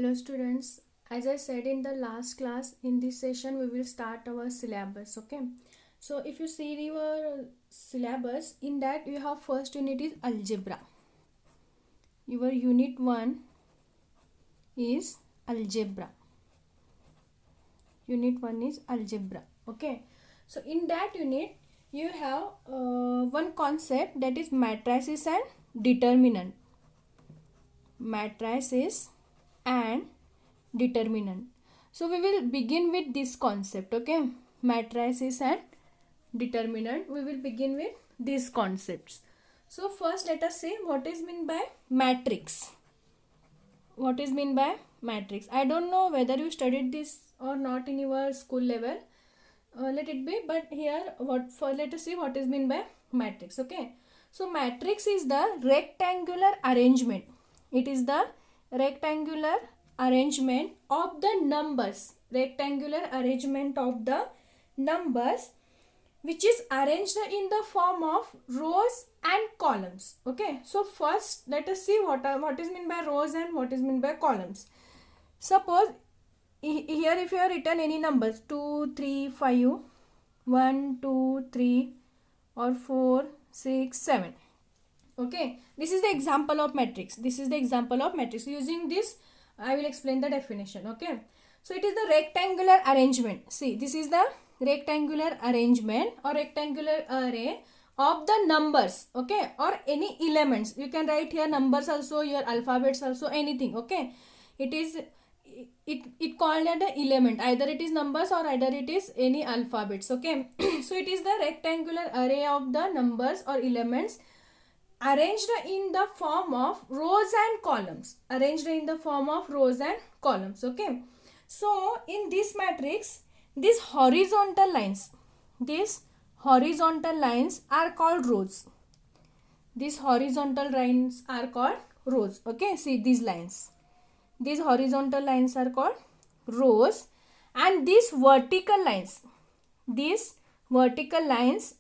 Hello students, as I said in the last class, in this session we will start our syllabus. Okay, so if you see your syllabus, in that you have first unit is algebra. Your unit 1 is algebra. Unit 1 is algebra. Okay, so in that unit you have one concept, that is matrices and determinant. Matrices and determinant. So we will begin with this concept. Okay, matrices and determinant, we will begin with these concepts. So first let us say what is meant by matrix. What is meant by matrix? I don't know whether you studied this or not in your school level. Let it be, but here let us see what is meant by matrix. Okay, so matrix is the rectangular arrangement. It is the rectangular arrangement of the numbers. Rectangular arrangement of the numbers which is arranged in the form of rows and columns. Okay, so first let us see what is meant by rows and what is meant by columns. Suppose here if you have written any numbers 2, 3, 5, 1, 2, 3 or 4, 6, 7. Okay, this is the example of matrix. This is the example of matrix. Using this I will explain the definition. Okay, so it is the rectangular arrangement. See, this is the rectangular arrangement or rectangular array of the numbers. Okay, or any elements. You can write here numbers also, your alphabets also, anything. Okay, it is it called as the element. Either it is numbers or either it is any alphabets. Okay, so it is the rectangular array of the numbers or elements arranged in the form of rows and columns. Arranged in the form of rows and columns. Okay, so in this matrix, these horizontal lines are called rows. These horizontal lines are called rows. Okay, see these lines. These horizontal lines are called rows, and these vertical lines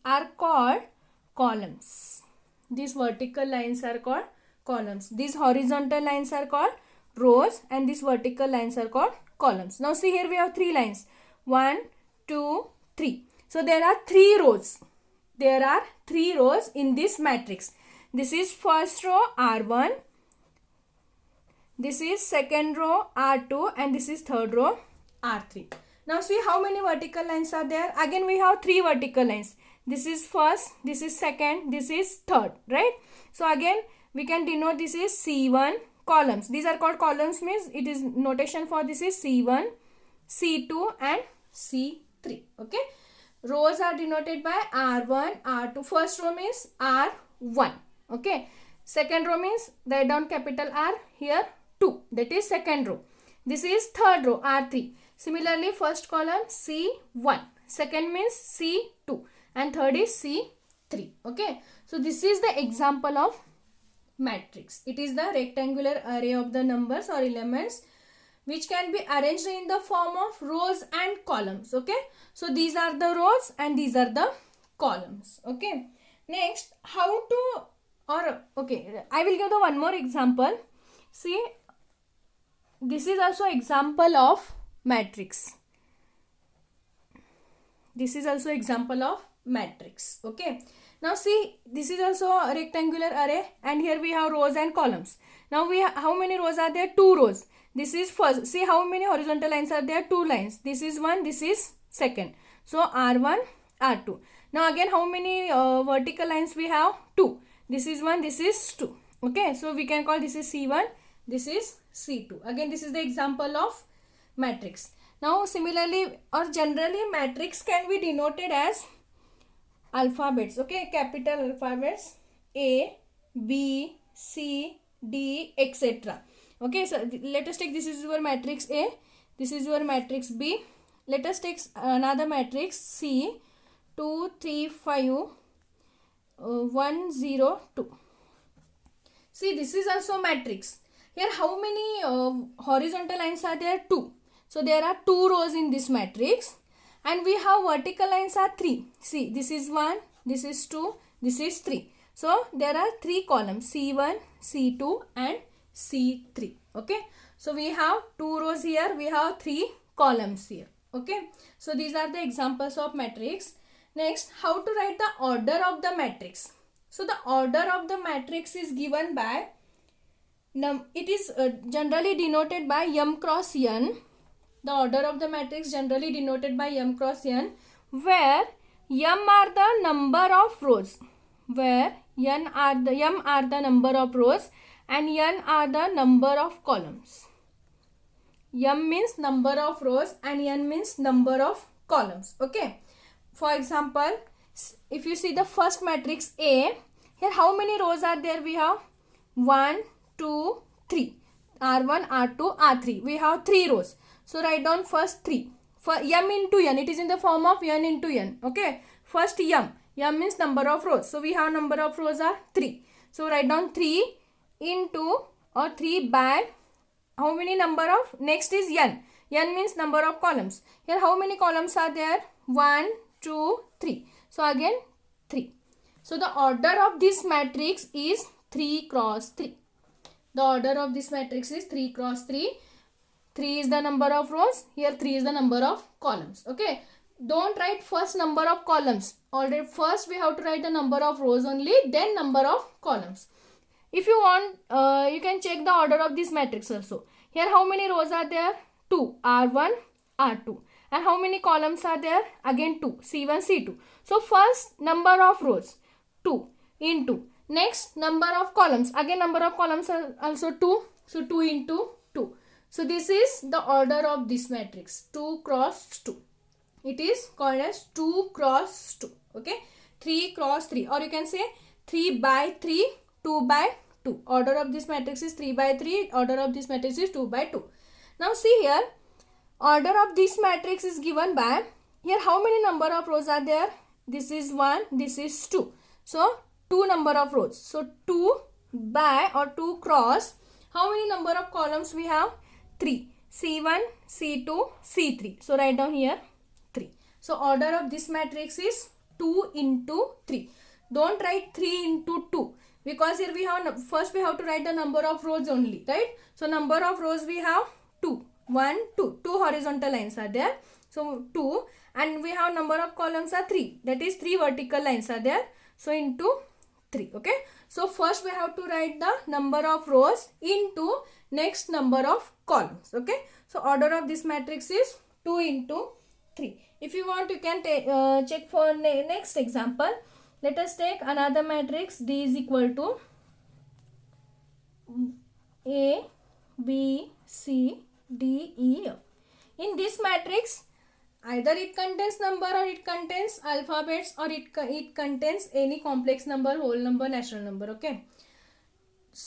are called columns. These vertical lines are called columns. These horizontal lines are called rows and these vertical lines are called columns. Now see, here we have three lines. 1, 2, 3. So there are three rows. There are three rows in this matrix. This is first row R1. This is second row R2 and this is third row R3. Now see how many vertical lines are there. Again we have three vertical lines. This is first, this is second, this is third, right? So again we can denote this is C1 columns. These are called columns, means it is notation for this is C1, C2 and C3. Okay, rows are denoted by R1, R2. First row means R1. Okay, second row means write down capital R here 2, that is second row. This is third row R3. Similarly first column C1, second means C2 and third is C3. Okay, so this is the example of matrix. It is the rectangular array of the numbers or elements which can be arranged in the form of rows and columns. Okay, so these are the rows and these are the columns. Okay, next how to, or okay, I will give the one more example. See, this is also example of matrix. This is also example of matrix. Okay, now see, this is also a rectangular array and here we have rows and columns. Now we have, how many rows are there? 2 rows. This is first. See how many horizontal lines are there? 2 lines. This is one, this is second. So R1, R2. Now again how many vertical lines we have? 2. This is 1, this is 2. Okay, so we can call this is C1, this is C2. Again this is the example of matrix. Now similarly or generally matrix can be denoted as alphabets. Okay, capital alphabets A, B, C, D, etc. Okay, so let us take, this is your matrix A, this is your matrix B. Let us take another matrix C, 2, 3, 5, 1, 0, 2. See, this is also matrix. Here how many horizontal lines are there? 2. So there are 2 rows in this matrix and we have vertical lines are 3. See, this is 1, this is 2, this is 3. So there are 3 columns C1, C2 and C3. Okay, So we have 2 rows here, we have 3 columns here. Okay, so these are the examples of matrix. Next, how to write the order of the matrix. So the order of the matrix is given by it is generally denoted by m cross n. The order of the matrix generally denoted by m cross n, where m are the number of rows, where m are the number of rows and n are the number of columns. M means number of rows and n means number of columns. Okay, for example, if you see the first matrix A, here how many rows are there? We have 1, 2, 3. R1, R2, R3. We have 3 rows. So write down first 3. For m into n, it is in the form of n into n. Okay, first m. M means number of rows. So we have number of rows are 3. So write down 3 into or 3 by how many number of, next is n. N means number of columns. Here how many columns are there? 1, 2, 3. So again 3. So the order of this matrix is 3 cross 3. The order of this matrix is 3 cross 3. 3 is the number of rows. Here 3 is the number of columns. Okay. Don't write first number of columns. Already first we have to write the number of rows only, then number of columns. If you want, you can check the order of this matrix also. Here how many rows are there? 2. R1, R2. And how many columns are there? Again 2. C1, C2. So first number of rows 2 into next number of columns. Again number of columns are also 2. So 2 into 2. So this is the order of this matrix. 2 cross 2. It is called as 2 cross 2. Okay. 3 cross 3. Or you can say 3 by 3. 2 by 2. Order of this matrix is 3 by 3. Order of this matrix is 2 by 2. Now see here. Order of this matrix is given by, here how many number of rows are there? This is 1. This is 2. So 2 number of rows. So 2 by or 2 cross. How many number of columns we have? 3. C1, C2, C3. So write down here 3. So order of this matrix is 2 into 3. Don't write 3 into 2. Because here we have, first we have to write the number of rows only, right? So number of rows we have 2. 1, 2. 2 horizontal lines are there. So 2. And we have number of columns are 3. That is 3 vertical lines are there. So into 3. Okay. So first we have to write the number of rows into next number of columns. Okay. So order of this matrix is 2 into 3. If you want, you can check for next example. Let us take another matrix. D is equal to A, B, C, D, E, F. In this matrix, either it contains number or it contains alphabets or it contains any complex number, whole number, natural number. Okay.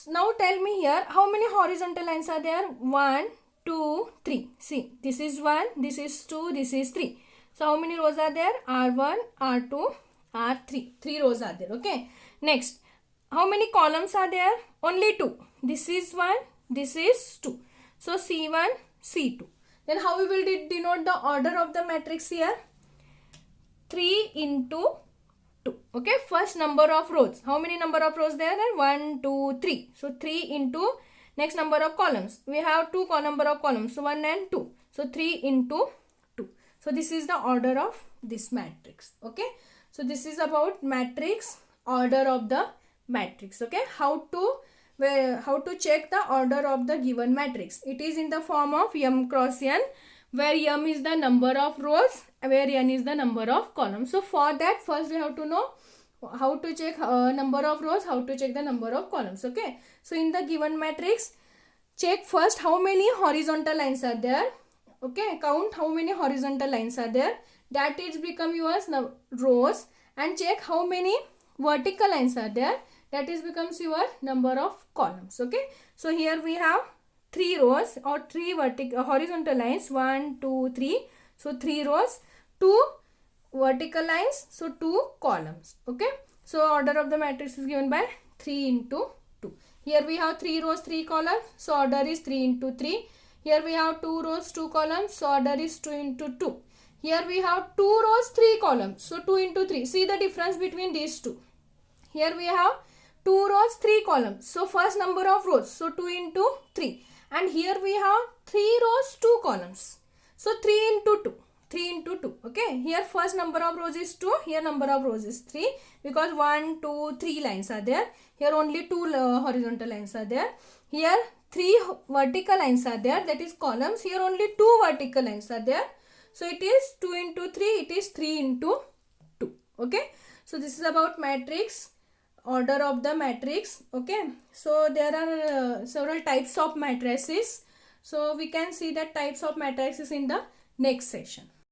Now tell me here, how many horizontal lines are there? 1, 2, 3. See, this is 1, this is 2, this is 3. So how many rows are there? R1, R2, R3. 3 rows are there. Okay. Next, how many columns are there? Only 2. This is 1, this is 2. So C1, C2. Then how we will denote the order of the matrix here? 3 into 2. Okay. First number of rows. How many number of rows there? 1, 2, 3. So 3 into next number of columns. We have 2 number of columns. So 1 and 2. So 3 into 2. So this is the order of this matrix. Okay. So this is about matrix, order of the matrix. Okay. How to check the order of the given matrix? It is in the form of m cross n, where m is the number of rows, where n is the number of columns. So for that, first we have to know how to check number of rows, how to check the number of columns. Okay. So in the given matrix, check first how many horizontal lines are there. Okay. Count how many horizontal lines are there. That is become yours rows, and check how many vertical lines are there. That is becomes your number of columns. Okay. So here we have 3 rows or 3 horizontal lines. 1, 2, 3. So 3 rows, 2 vertical lines. So 2 columns. Okay. So order of the matrix is given by 3 into 2. Here we have 3 rows, 3 columns. So order is 3 into 3. Here we have 2 rows, 2 columns. So order is 2 into 2. Here we have 2 rows, 3 columns. So 2 into 3. See the difference between these two. Here we have 2 rows, 3 columns. So first number of rows. So 2 into 3. and here we have 3 rows 2 columns. So 3 into 2, 3 into 2. Okay, here first number of rows is 2, here number of rows is 3, because 1 2 3 lines are there. Here only 2 horizontal lines are there. Here 3 vertical lines are there, that is columns. Here only 2 vertical lines are there. So it is 2 into 3, it is 3 into 2. Okay, so this is about matrix, order of the matrix. Okay, so there are several types of matrices. So we can see the types of matrices in the next session.